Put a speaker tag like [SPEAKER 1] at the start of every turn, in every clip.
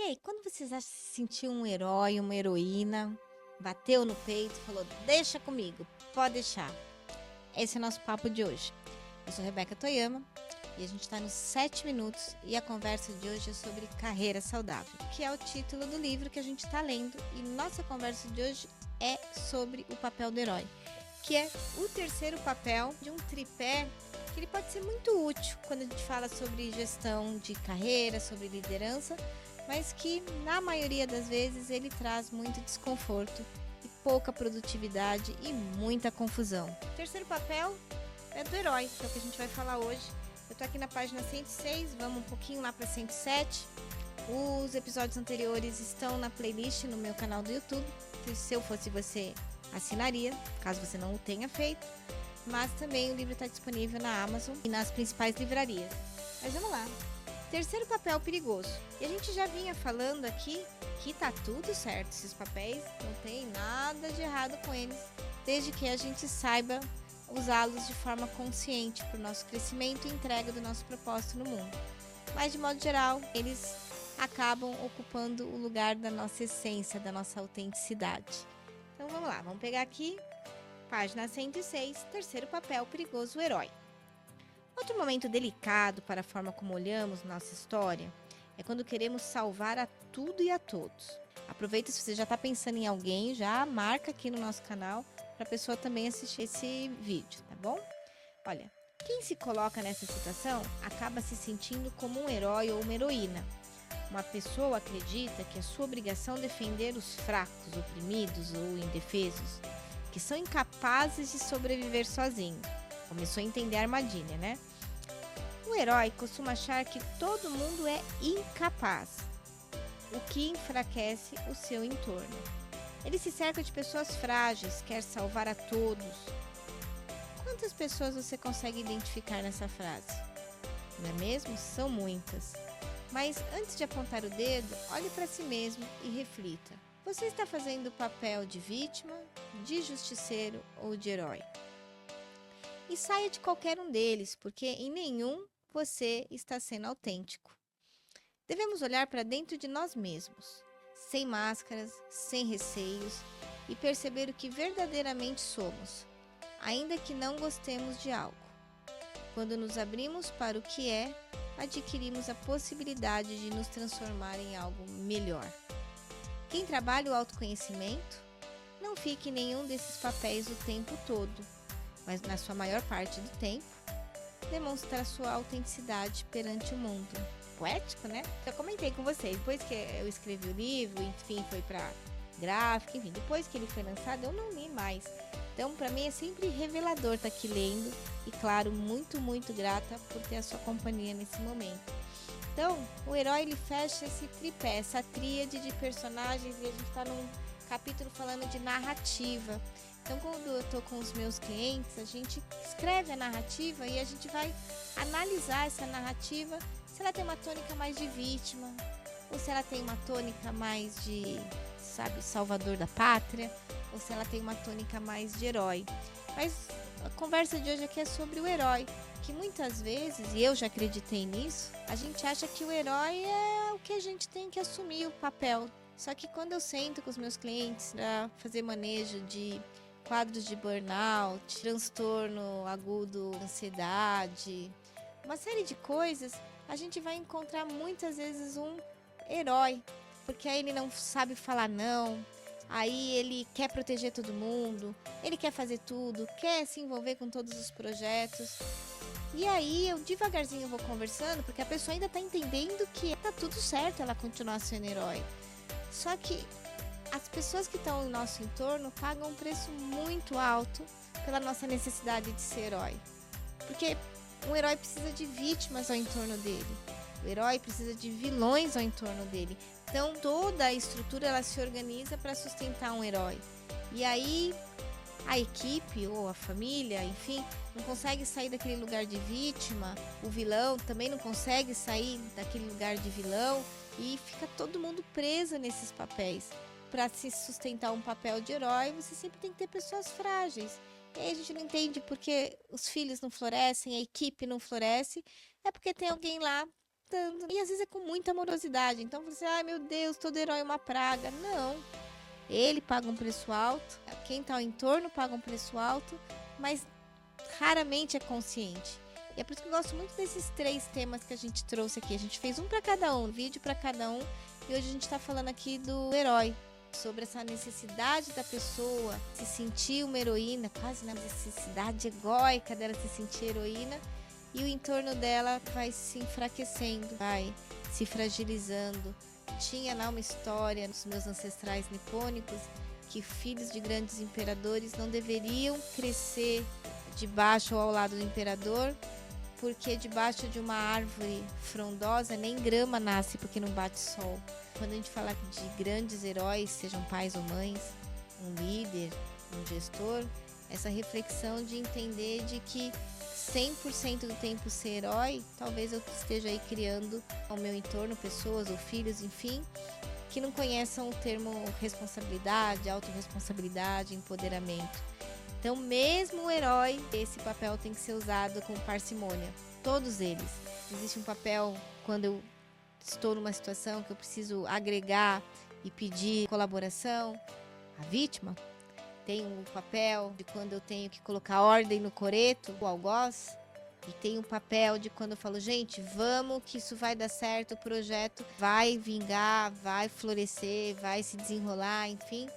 [SPEAKER 1] E aí, quando você já se sentiu um herói, uma heroína, bateu no peito e falou: Deixa comigo, pode deixar. Esse é o nosso papo de hoje. Eu sou Rebeca Toyama e a gente está nos 7 minutos e a conversa de hoje é sobre carreira saudável, que é o título do livro que a gente está lendo, e nossa conversa de hoje é sobre o papel do herói, que é o terceiro papel de um tripé que ele pode ser muito útil quando a gente fala sobre gestão de carreira, sobre liderança, mas que na maioria das vezes ele traz muito desconforto e pouca produtividade e muita confusão. O terceiro papel é do herói, que é o que a gente vai falar hoje. Eu tô aqui na página 106, vamos um pouquinho lá para 107. Os episódios anteriores estão na playlist no meu canal do YouTube. Se eu fosse você, assinaria, caso você não o tenha feito. Mas também o livro está disponível na Amazon e nas principais livrarias. Mas vamos lá. Terceiro papel perigoso. E a gente já vinha falando aqui que tá tudo certo. Esses papéis não tem nada de errado com eles, desde que a gente saiba usá-los de forma consciente para o nosso crescimento e entrega do nosso propósito no mundo. Mas de modo geral, eles acabam ocupando o lugar da nossa essência, da nossa autenticidade. Então vamos lá, vamos pegar aqui, página 106, terceiro papel perigoso, o herói. Outro momento delicado para a forma como olhamos nossa história é quando queremos salvar a tudo e a todos. Aproveita, se você já está pensando em alguém, já marca aqui no nosso canal para a pessoa também assistir esse vídeo, tá bom? Olha, quem se coloca nessa situação acaba se sentindo como um herói ou uma heroína. Uma pessoa acredita que é sua obrigação defender os fracos, oprimidos ou indefesos, que são incapazes de sobreviver sozinhos. Começou a entender a armadilha, né? O herói costuma achar que todo mundo é incapaz, o que enfraquece o seu entorno. Ele se cerca de pessoas frágeis, quer salvar a todos. Quantas pessoas você consegue identificar nessa frase? Não é mesmo? São muitas. Mas antes de apontar o dedo, olhe para si mesmo e reflita. Você está fazendo o papel de vítima, de justiceiro ou de herói? E saia de qualquer um deles, porque em nenhum você está sendo autêntico. Devemos olhar para dentro de nós mesmos, sem máscaras, sem receios, e perceber o que verdadeiramente somos, ainda que não gostemos de algo. Quando nos abrimos para o que é, adquirimos a possibilidade de nos transformar em algo melhor. Quem trabalha o autoconhecimento, não fica em nenhum desses papéis o tempo todo, mas na sua maior parte do tempo, demonstra sua autenticidade perante o mundo. Poético, né? Eu comentei com vocês, depois que eu escrevi o livro, enfim, foi para gráfica, enfim, depois que ele foi lançado, eu não li mais. Então, para mim é sempre revelador estar aqui lendo e, claro, muito, muito grata por ter a sua companhia nesse momento. Então, o herói, ele fecha esse tripé, essa tríade de personagens, e a gente está num capítulo falando de narrativa. Então, quando eu estou com os meus clientes, a gente escreve a narrativa e a gente vai analisar essa narrativa, se ela tem uma tônica mais de vítima, ou se ela tem uma tônica mais de, sabe, salvador da pátria, ou se ela tem uma tônica mais de herói. Mas a conversa de hoje aqui é sobre o herói, que muitas vezes, e eu já acreditei nisso, a gente acha que o herói é o que a gente tem que assumir o papel. Só que quando eu sento com os meus clientes para fazer manejo de quadros de burnout, transtorno agudo, ansiedade, uma série de coisas, a gente vai encontrar muitas vezes um herói, porque aí ele não sabe falar não, aí ele quer proteger todo mundo, ele quer fazer tudo, quer se envolver com todos os projetos. E aí eu devagarzinho vou conversando, porque a pessoa ainda está entendendo que tá tudo certo ela continuar sendo herói. Só que as pessoas que estão em nosso entorno pagam um preço muito alto pela nossa necessidade de ser herói. Porque um herói precisa de vítimas ao entorno dele. O herói precisa de vilões ao entorno dele. Então toda a estrutura ela se organiza para sustentar um herói. E aí a equipe ou a família, enfim, não consegue sair daquele lugar de vítima. O vilão também não consegue sair daquele lugar de vilão. E fica todo mundo preso nesses papéis. Para se sustentar um papel de herói, você sempre tem que ter pessoas frágeis. E aí a gente não entende porque os filhos não florescem, a equipe não floresce. É porque tem alguém lá gostando. E às vezes é com muita amorosidade. Então você, ai meu Deus, todo herói é uma praga. Não. Ele paga um preço alto, quem tá ao entorno paga um preço alto, mas raramente é consciente. E é por isso que eu gosto muito desses 3 temas que a gente trouxe aqui. A gente fez um para cada um, um vídeo para cada um. E hoje a gente tá falando aqui do herói. Sobre essa necessidade da pessoa se sentir uma heroína, quase na necessidade egóica dela se sentir heroína. E o entorno dela vai se enfraquecendo, vai se fragilizando. Tinha lá uma história nos meus ancestrais nipônicos que filhos de grandes imperadores não deveriam crescer debaixo ou ao lado do imperador, porque debaixo de uma árvore frondosa nem grama nasce porque não bate sol. Quando a gente fala de grandes heróis, sejam pais ou mães, um líder, um gestor, essa reflexão de entender de que 100% do tempo ser herói, talvez eu esteja aí criando ao meu entorno pessoas ou filhos, enfim, que não conheçam o termo responsabilidade, autorresponsabilidade, empoderamento. Então, mesmo o herói, esse papel tem que ser usado com parcimônia. Todos eles. Existe um papel quando eu estou numa situação que eu preciso agregar e pedir colaboração. A vítima tem um papel de quando eu tenho que colocar ordem no coreto, o algoz. E tem um papel de quando eu falo, gente, vamos que isso vai dar certo, o projeto vai vingar, vai florescer, vai se desenrolar, enfim.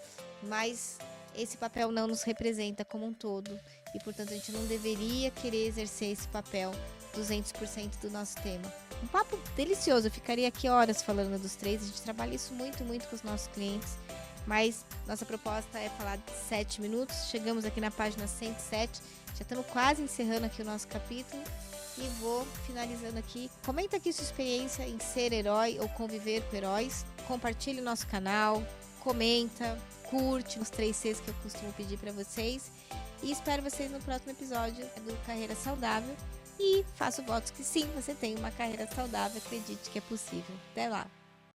[SPEAKER 1] Mas esse papel não nos representa como um todo. E, portanto, a gente não deveria querer exercer esse papel 200% do nosso tema. Um papo delicioso, eu ficaria aqui horas falando dos 3. A gente trabalha isso muito, muito com os nossos clientes. Mas nossa proposta é falar de 7 minutos. Chegamos aqui na página 107. Já estamos quase encerrando aqui o nosso capítulo. E vou finalizando aqui. Comenta aqui sua experiência em ser herói ou conviver com heróis. Compartilhe o nosso canal. Comenta. Curte os 3 Cs que eu costumo pedir para vocês. E espero vocês no próximo episódio do Carreira Saudável. E faço votos que sim, você tem uma carreira saudável. Acredite que é possível. Até lá!